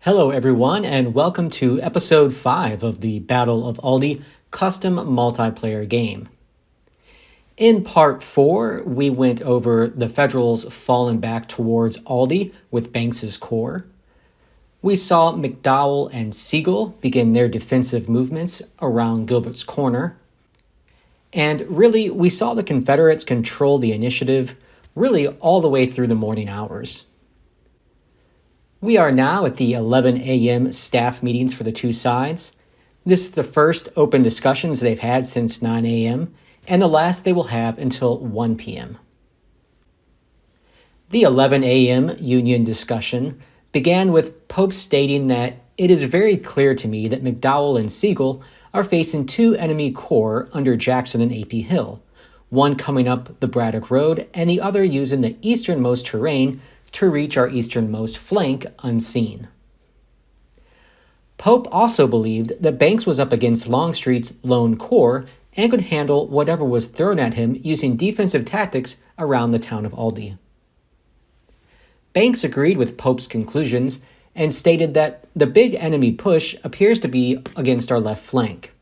Hello everyone, and welcome to episode 5 of the Battle of Aldie custom multiplayer game. In part 4, we went over the Federals falling back towards Aldie with Banks's corps. We saw McDowell and Siegel begin their defensive movements around Gilbert's Corner. And really, we saw the Confederates control the initiative really all the way through the morning hours. We are now at the 11 a.m. staff meetings for the two sides. This is the first open discussions they've had since 9 a.m., and the last they will have until 1 p.m. The 11 a.m. Union discussion began with Pope stating that it is very clear to me that McDowell and Siegel are facing two enemy corps under Jackson and A.P. Hill, one coming up the Braddock Road and the other using the easternmost terrain to reach our easternmost flank unseen. Pope also believed that Banks was up against Longstreet's lone corps and could handle whatever was thrown at him using defensive tactics around the town of Aldie. Banks agreed with Pope's conclusions and stated that the big enemy push appears to be against our left flank.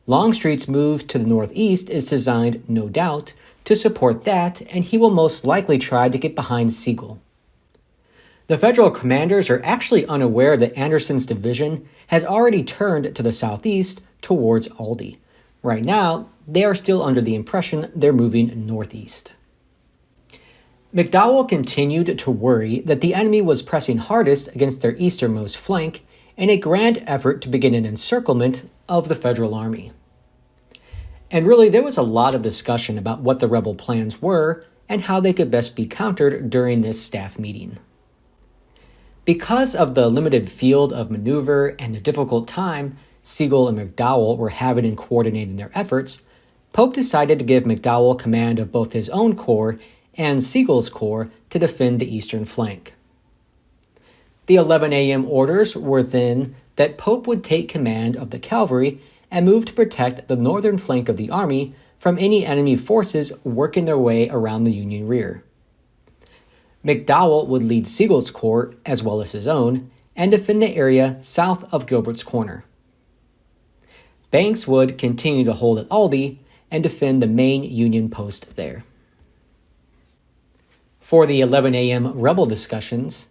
Longstreet's move to the northeast is designed, no doubt, to support that, and he will most likely try to get behind Siegel. The Federal commanders are actually unaware that Anderson's division has already turned to the southeast towards Aldie. Right now, they are still under the impression they're moving northeast. McDowell continued to worry that the enemy was pressing hardest against their easternmost flank in a grand effort to begin an encirclement of the Federal Army. And really, there was a lot of discussion about what the rebel plans were and how they could best be countered during this staff meeting. Because of the limited field of maneuver and the difficult time Siegel and McDowell were having in coordinating their efforts, Pope decided to give McDowell command of both his own corps and Siegel's corps to defend the eastern flank. The 11 a.m. orders were then that Pope would take command of the cavalry and move to protect the northern flank of the army from any enemy forces working their way around the Union rear. McDowell would lead Siegel's corps, as well as his own, and defend the area south of Gilbert's Corner. Banks would continue to hold at Aldie and defend the main Union post there. For the 11 a.m. rebel discussions,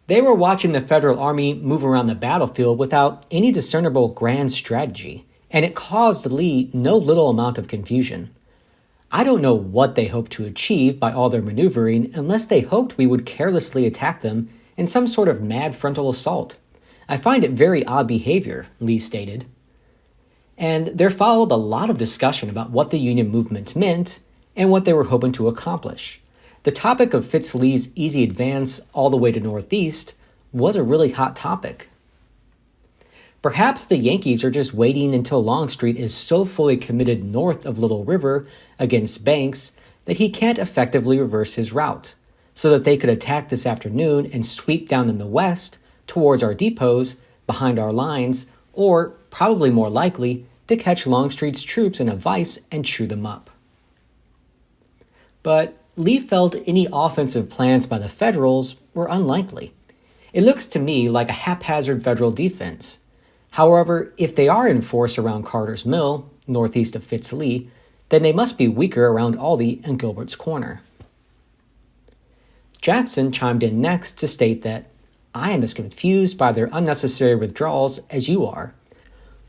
they were watching the Federal Army move around the battlefield without any discernible grand strategy, and it caused Lee no little amount of confusion. I don't know what they hoped to achieve by all their maneuvering unless they hoped we would carelessly attack them in some sort of mad frontal assault. I find it very odd behavior, Lee stated. And there followed a lot of discussion about what the Union movement meant and what they were hoping to accomplish. The topic of Fitz Lee's easy advance all the way to northeast was a really hot topic. Perhaps the Yankees are just waiting until Longstreet is so fully committed north of Little River against Banks that he can't effectively reverse his route, so that they could attack this afternoon and sweep down in the west towards our depots behind our lines, or, probably more likely, to catch Longstreet's troops in a vice and chew them up. But Lee felt any offensive plans by the Federals were unlikely. It looks to me like a haphazard Federal defense. However, if they are in force around Carter's Mill, northeast of Fitz Lee, then they must be weaker around Aldie and Gilbert's Corner. Jackson chimed in next to state that, I am as confused by their unnecessary withdrawals as you are.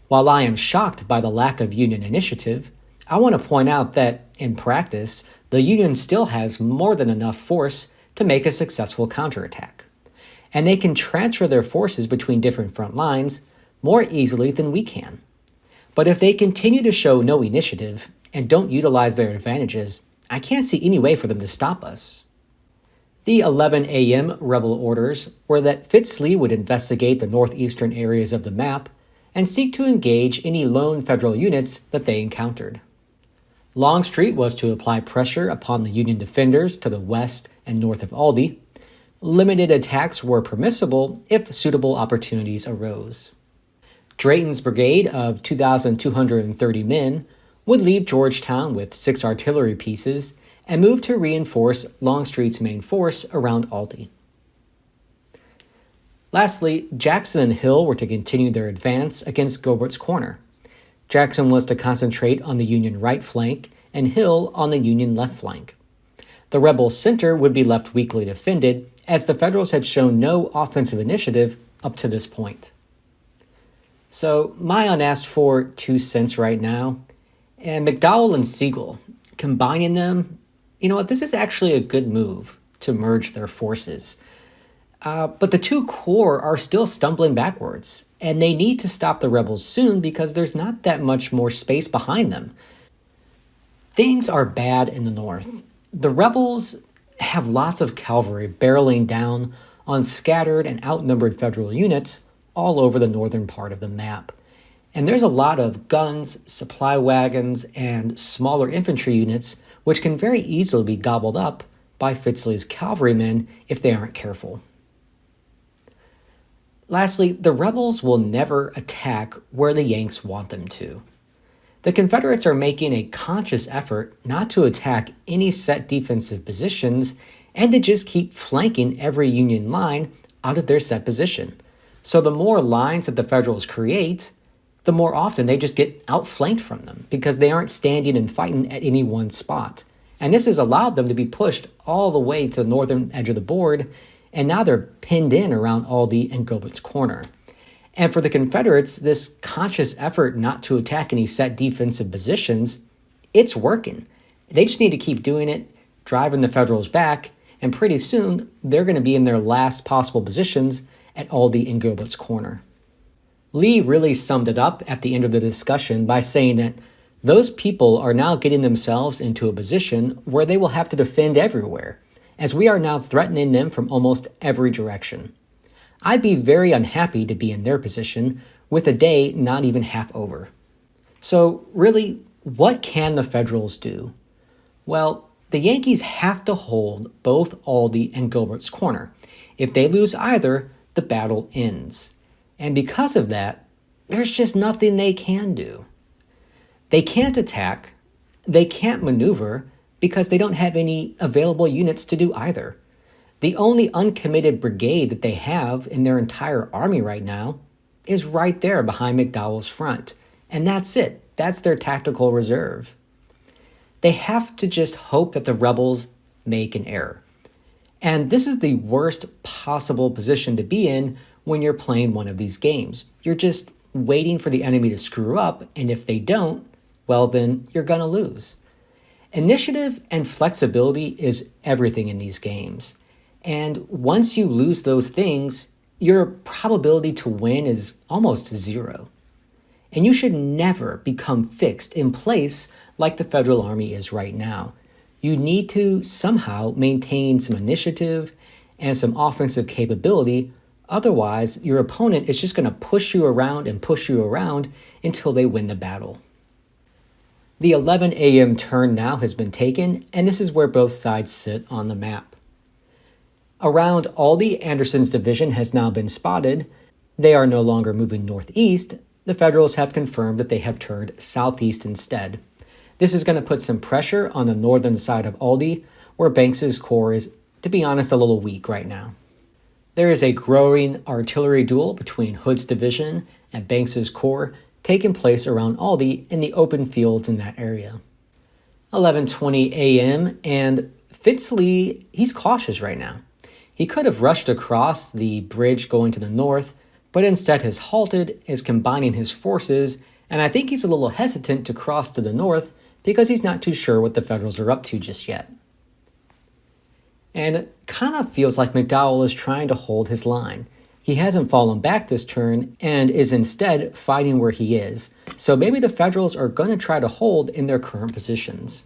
While I am shocked by the lack of Union initiative, I want to point out that, in practice, the Union still has more than enough force to make a successful counterattack. And they can transfer their forces between different front lines more easily than we can. But if they continue to show no initiative and don't utilize their advantages, I can't see any way for them to stop us. The 11 a.m. rebel orders were that Fitz Lee would investigate the northeastern areas of the map and seek to engage any lone Federal units that they encountered. Longstreet was to apply pressure upon the Union defenders to the west and north of Aldie. Limited attacks were permissible if suitable opportunities arose. Drayton's brigade of 2,230 men would leave Georgetown with 6 artillery pieces and move to reinforce Longstreet's main force around Aldie. Lastly, Jackson and Hill were to continue their advance against Gilbert's Corner. Jackson was to concentrate on the Union right flank and Hill on the Union left flank. The rebel center would be left weakly defended, as the Federals had shown no offensive initiative up to this point. So, my unasked for 2 cents right now, and McDowell and Sigel, combining them, you know what, this is actually a good move to merge their forces. But the two corps are still stumbling backwards, and they need to stop the rebels soon because there's not that much more space behind them. Things are bad in the north. The rebels have lots of cavalry barreling down on scattered and outnumbered Federal units all over the northern part of the map. And there's a lot of guns, supply wagons, and smaller infantry units which can very easily be gobbled up by Fitz-Lee's cavalrymen if they aren't careful. Lastly, the rebels will never attack where the Yanks want them to. The Confederates are making a conscious effort not to attack any set defensive positions and to just keep flanking every Union line out of their set position. So the more lines that the Federals create, the more often they just get outflanked from them because they aren't standing and fighting at any one spot. And this has allowed them to be pushed all the way to the northern edge of the board, and now they're pinned in around Aldie and Gilbert's Corner. And for the Confederates, this conscious effort not to attack any set defensive positions, it's working. They just need to keep doing it, driving the Federals back, and pretty soon they're going to be in their last possible positions at Aldie and Gilbert's Corner. Lee really summed it up at the end of the discussion by saying that those people are now getting themselves into a position where they will have to defend everywhere, as we are now threatening them from almost every direction. I'd be very unhappy to be in their position with the day not even half over. So really, what can the Federals do? Well, the Yankees have to hold both Aldie and Gilbert's Corner. If they lose either, the battle ends. And because of that, there's just nothing they can do. They can't attack, they can't maneuver, because they don't have any available units to do either. The only uncommitted brigade that they have in their entire army right now is right there behind McDowell's front. And that's it. That's their tactical reserve. They have to just hope that the rebels make an error. And this is the worst possible position to be in when you're playing one of these games. You're just waiting for the enemy to screw up, and if they don't, well then you're gonna lose. Initiative and flexibility is everything in these games. And once you lose those things, your probability to win is almost zero. And you should never become fixed in place like the Federal Army is right now. You need to somehow maintain some initiative and some offensive capability. Otherwise, your opponent is just going to push you around and push you around until they win the battle. The 11 a.m. turn now has been taken, and this is where both sides sit on the map. Around Aldie, Anderson's division has now been spotted. They are no longer moving northeast. The Federals have confirmed that they have turned southeast instead. This is going to put some pressure on the northern side of Aldie, where Banks's corps is, to be honest, a little weak right now. There is a growing artillery duel between Hood's division and Banks's corps taking place around Aldie in the open fields in that area. 11:20 a.m. and Fitz-Lee, he's cautious right now. He could have rushed across the bridge going to the north, but instead has halted, is combining his forces, and I think he's a little hesitant to cross to the north because he's not too sure what the Federals are up to just yet. And it kind of feels like McDowell is trying to hold his line. He hasn't fallen back this turn and is instead fighting where he is, so maybe the Federals are going to try to hold in their current positions.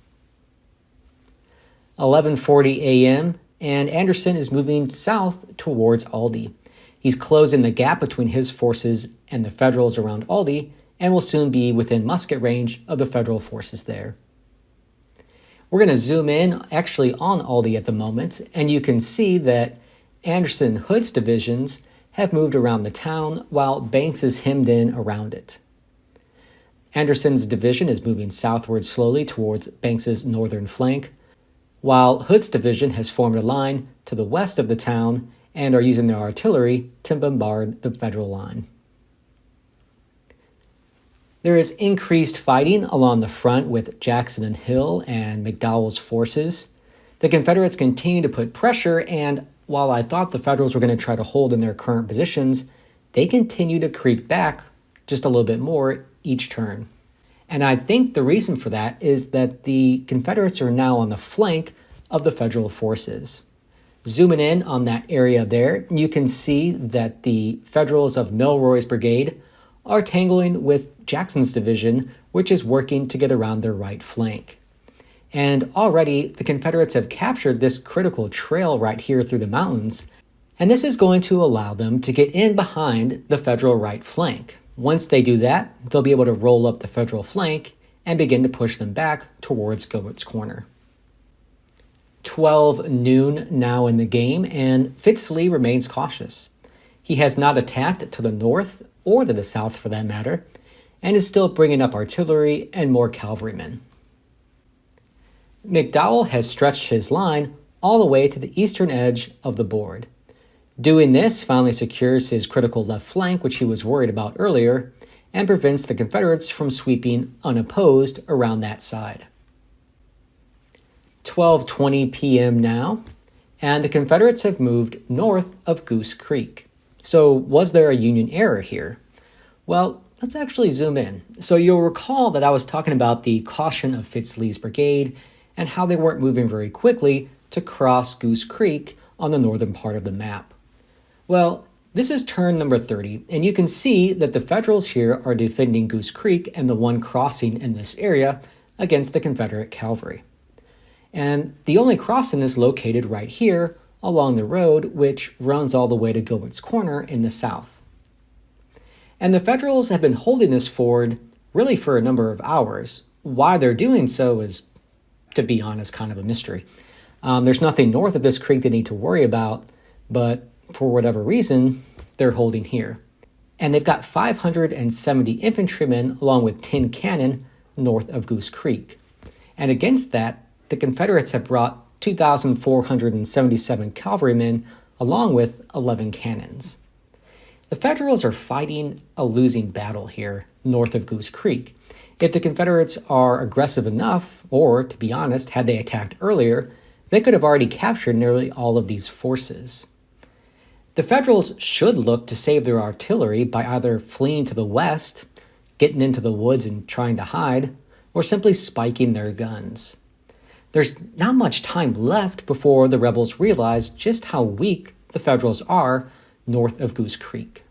11:40 a.m. and Anderson is moving south towards Aldie. He's closing the gap between his forces and the Federals around Aldie and will soon be within musket range of the Federal forces there. We're going to zoom in actually on Aldie at the moment, and you can see that Anderson and Hood's divisions have moved around the town while Banks is hemmed in around it. Anderson's division is moving southward slowly towards Banks's northern flank, while Hood's division has formed a line to the west of the town and are using their artillery to bombard the Federal line. There is increased fighting along the front with Jackson and Hill and McDowell's forces. The Confederates continue to put pressure, and while I thought the Federals were going to try to hold in their current positions, they continue to creep back just a little bit more each turn. And I think the reason for that is that the Confederates are now on the flank of the Federal forces. Zooming in on that area there, you can see that the Federals of Milroy's brigade are tangling with Jackson's division, which is working to get around their right flank. And already the Confederates have captured this critical trail right here through the mountains, and this is going to allow them to get in behind the Federal right flank. Once they do that, they'll be able to roll up the Federal flank and begin to push them back towards Gilbert's Corner. 12 noon now in the game, and Fitz Lee remains cautious. He has not attacked to the north or to the south for that matter, and is still bringing up artillery and more cavalrymen. McDowell has stretched his line all the way to the eastern edge of the board. Doing this finally secures his critical left flank, which he was worried about earlier, and prevents the Confederates from sweeping unopposed around that side. 12:20 p.m. now, and the Confederates have moved north of Goose Creek. So was there a Union error here? Well, let's actually zoom in. So you'll recall that I was talking about the caution of Fitz Lee's brigade and how they weren't moving very quickly to cross Goose Creek on the northern part of the map. Well, this is turn number 30, and you can see that the Federals here are defending Goose Creek and the one crossing in this area against the Confederate cavalry. And the only crossing is located right here along the road, which runs all the way to Gilbert's Corner in the south. And the Federals have been holding this ford really for a number of hours. Why they're doing so is, to be honest, kind of a mystery. There's nothing north of this creek they need to worry about, but for whatever reason, they're holding here. And they've got 570 infantrymen along with 10 cannon north of Goose Creek. And against that, the Confederates have brought 2,477 cavalrymen along with 11 cannons. The Federals are fighting a losing battle here north of Goose Creek. If the Confederates are aggressive enough, or to be honest, had they attacked earlier, they could have already captured nearly all of these forces. The Federals should look to save their artillery by either fleeing to the west, getting into the woods and trying to hide, or simply spiking their guns. There's not much time left before the rebels realize just how weak the Federals are north of Goose Creek.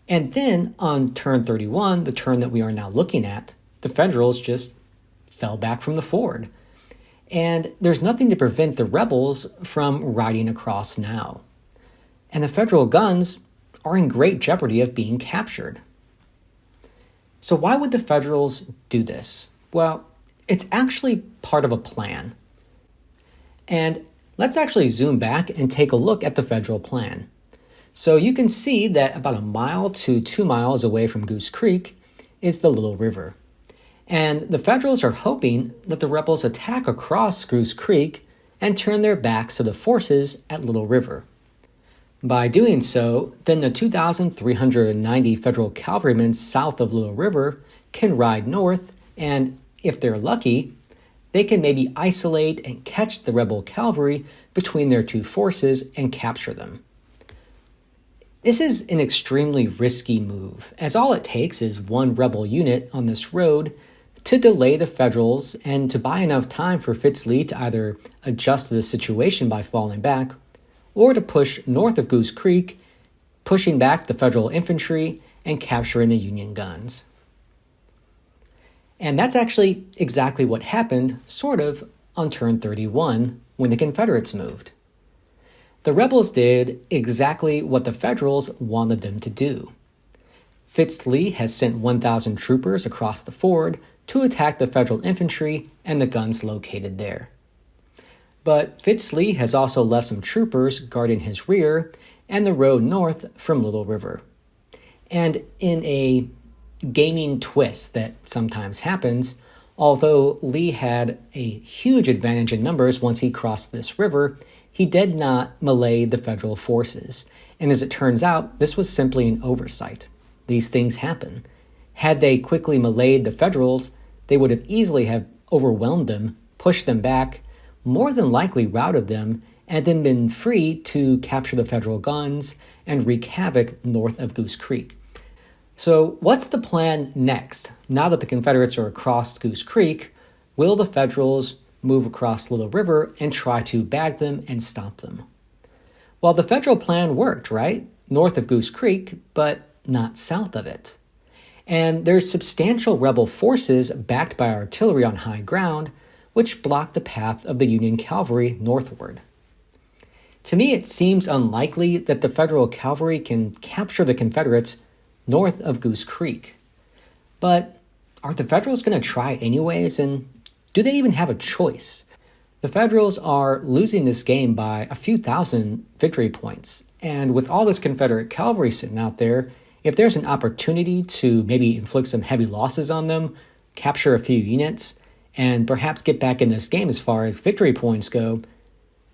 And then on turn 31, the turn that we are now looking at, the Federals just fell back from the ford. And there's nothing to prevent the rebels from riding across now. And the Federal guns are in great jeopardy of being captured. So why would the Federals do this? Well, it's actually part of a plan. And let's actually zoom back and take a look at the Federal plan. So you can see that about 1 mile to 2 miles away from Goose Creek is the Little River. And the Federals are hoping that the rebels attack across Goose Creek and turn their backs to the forces at Little River. By doing so, then the 2,390 Federal cavalrymen south of Little River can ride north, and if they're lucky, they can maybe isolate and catch the rebel cavalry between their two forces and capture them. This is an extremely risky move, as all it takes is one rebel unit on this road to delay the Federals and to buy enough time for Fitz Lee to either adjust to the situation by falling back, or to push north of Goose Creek, pushing back the Federal infantry and capturing the Union guns. And that's actually exactly what happened, sort of, on turn 31 when the Confederates moved. The rebels did exactly what the Federals wanted them to do. Fitz Lee has sent 1,000 troopers across the ford to attack the Federal infantry and the guns located there. But Fitz Lee has also left some troopers guarding his rear and the road north from Little River. And in a gaming twist that sometimes happens, although Lee had a huge advantage in numbers once he crossed this river, he did not melee the federal forces, and as it turns out, this was simply an oversight. These things happen. Had they quickly meleeed the Federals, they would have easily have overwhelmed them, pushed them back, more than likely routed them, and then been free to capture the Federal guns and wreak havoc north of Goose Creek. So what's the plan next? Now that the Confederates are across Goose Creek, will the Federals move across Little River and try to bag them and stop them? Well, the Federal plan worked, right? North of Goose Creek, but not south of it. And there's substantial rebel forces backed by artillery on high ground, which blocked the path of the Union cavalry northward. To me, it seems unlikely that the Federal cavalry can capture the Confederates north of Goose Creek. But are the Federals going to try anyways, and do they even have a choice? The Federals are losing this game by a few thousand victory points, and with all this Confederate cavalry sitting out there, if there's an opportunity to maybe inflict some heavy losses on them, capture a few units, and perhaps get back in this game as far as victory points go,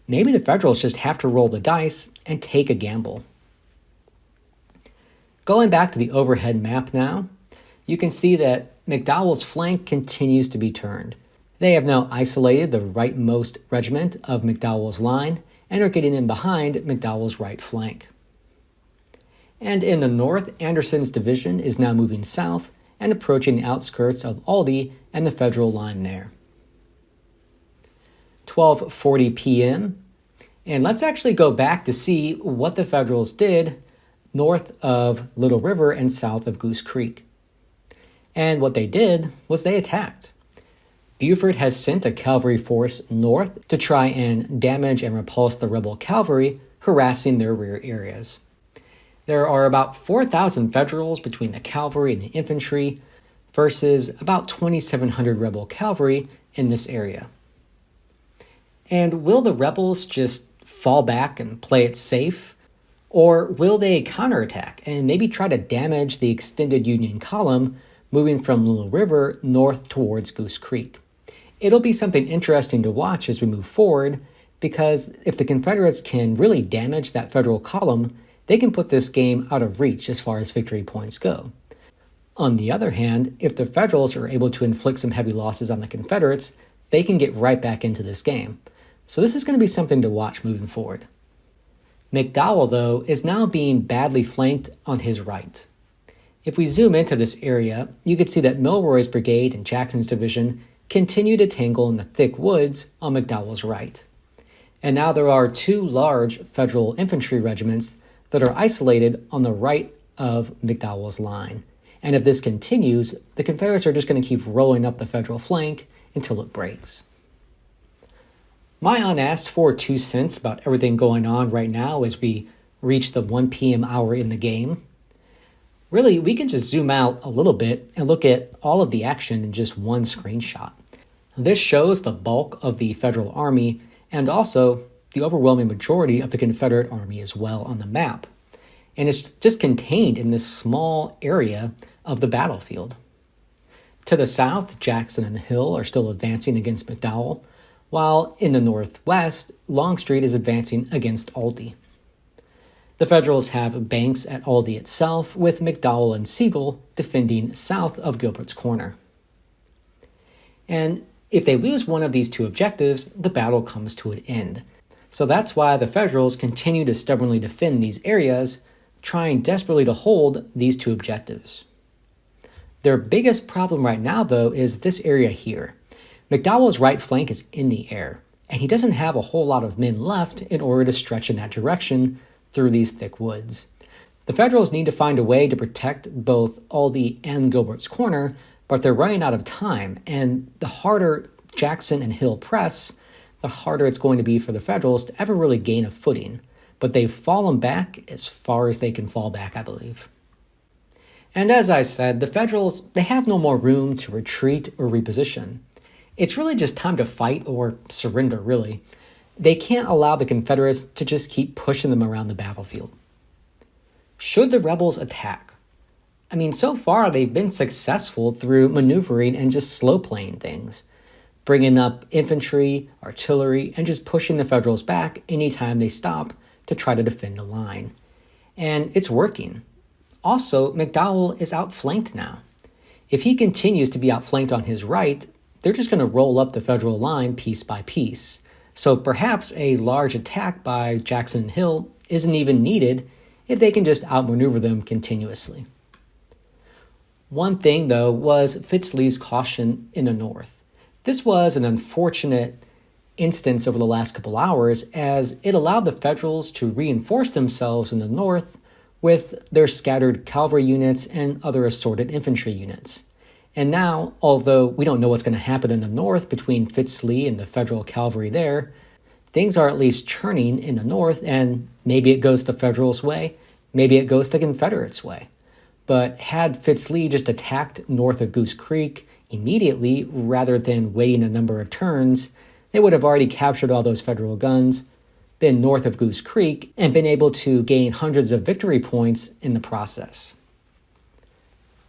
maybe the Federals just have to roll the dice and take a gamble. Going back to the overhead map now, you can see that McDowell's flank continues to be turned. They have now isolated the rightmost regiment of McDowell's line and are getting in behind McDowell's right flank. And in the north, Anderson's division is now moving south and approaching the outskirts of Aldie and the Federal line there. 12:40 p.m. And let's actually go back to see what the Federals did north of Little River and south of Goose Creek. And what they did was they attacked. Buford has sent a cavalry force north to try and damage and repulse the rebel cavalry, harassing their rear areas. There are about 4,000 Federals between the cavalry and the infantry versus about 2,700 rebel cavalry in this area. And will the rebels just fall back and play it safe? Or will they counterattack and maybe try to damage the extended Union column moving from Little River north towards Goose Creek? It'll be something interesting to watch as we move forward, because if the Confederates can really damage that Federal column, they can put this game out of reach as far as victory points go. On the other hand, if the Federals are able to inflict some heavy losses on the Confederates, they can get right back into this game. So this is going to be something to watch moving forward. McDowell, though, is now being badly flanked on his right. If we zoom into this area, you can see that Milroy's brigade and Jackson's division continue to tangle in the thick woods on McDowell's right. And now there are two large Federal infantry regiments that are isolated on the right of McDowell's line. And if this continues, the Confederates are just going to keep rolling up the Federal flank until it breaks. My unasked for 2 cents about everything going on right now as we reach the 1 p.m. hour in the game. Really, we can just zoom out a little bit and look at all of the action in just one screenshot. This shows the bulk of the Federal Army and also the overwhelming majority of the Confederate Army as well on the map. And it's just contained in this small area of the battlefield. To the south, Jackson and Hill are still advancing against McDowell, while in the northwest, Longstreet is advancing against Aldie. The Federals have Banks at Aldie itself, with McDowell and Sigel defending south of Gilbert's Corner. And if they lose one of these two objectives, the battle comes to an end. So that's why the Federals continue to stubbornly defend these areas, trying desperately to hold these two objectives. Their biggest problem right now, though, is this area here. McDowell's right flank is in the air, and he doesn't have a whole lot of men left in order to stretch in that direction through these thick woods. The Federals need to find a way to protect both Aldie and Gilbert's Corner, but they're running out of time, and the harder Jackson and Hill press, the harder it's going to be for the Federals to ever really gain a footing. But they've fallen back as far as they can fall back, I believe. And as I said, the Federals, they have no more room to retreat or reposition. It's really just time to fight or surrender, really. They can't allow the Confederates to just keep pushing them around the battlefield. Should the rebels attack? I mean, so far they've been successful through maneuvering and just slow playing things. bringing up infantry, artillery, and just pushing the Federals back anytime they stop to try to defend the line. And it's working. Also, McDowell is outflanked now. If he continues to be outflanked on his right, they're just going to roll up the Federal line piece by piece. So perhaps a large attack by Jackson and Hill isn't even needed if they can just outmaneuver them continuously. One thing, though, was Fitz Lee's caution in the north. This was an unfortunate instance over the last couple hours, as it allowed the Federals to reinforce themselves in the north with their scattered cavalry units and other assorted infantry units. And now, although we don't know what's going to happen in the north between Fitz Lee and the Federal cavalry there, things are at least churning in the north, and maybe it goes the Federals' way, maybe it goes the Confederates' way. But had Fitz Lee just attacked north of Goose Creek immediately rather than waiting a number of turns, they would have already captured all those Federal guns, been north of Goose Creek, and been able to gain hundreds of victory points in the process.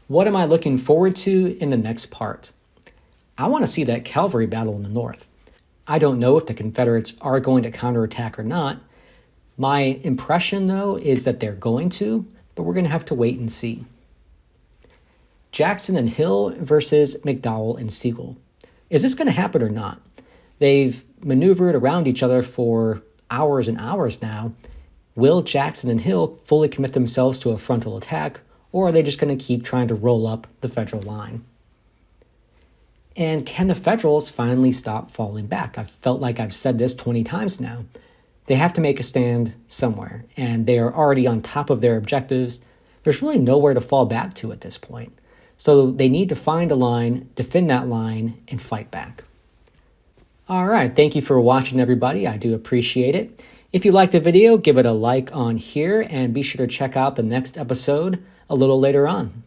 What am I looking forward to in the next part? I want to see that cavalry battle in the north. I don't know if the Confederates are going to counterattack or not. My impression, though, is that they're going to, but we're going to have to wait and see. Jackson and Hill versus McDowell and Sigel. Is this going to happen or not? They've maneuvered around each other for hours and hours now. Will Jackson and Hill fully commit themselves to a frontal attack, or are they just going to keep trying to roll up the Federal line? And can the Federals finally stop falling back? I've felt like I've said this 20 times now. They have to make a stand somewhere, and they are already on top of their objectives. There's really nowhere to fall back to at this point. So they need to find a line, defend that line, and fight back. All right, thank you for watching, everybody. I do appreciate it. If you liked the video, give it a like on here, and be sure to check out the next episode a little later on.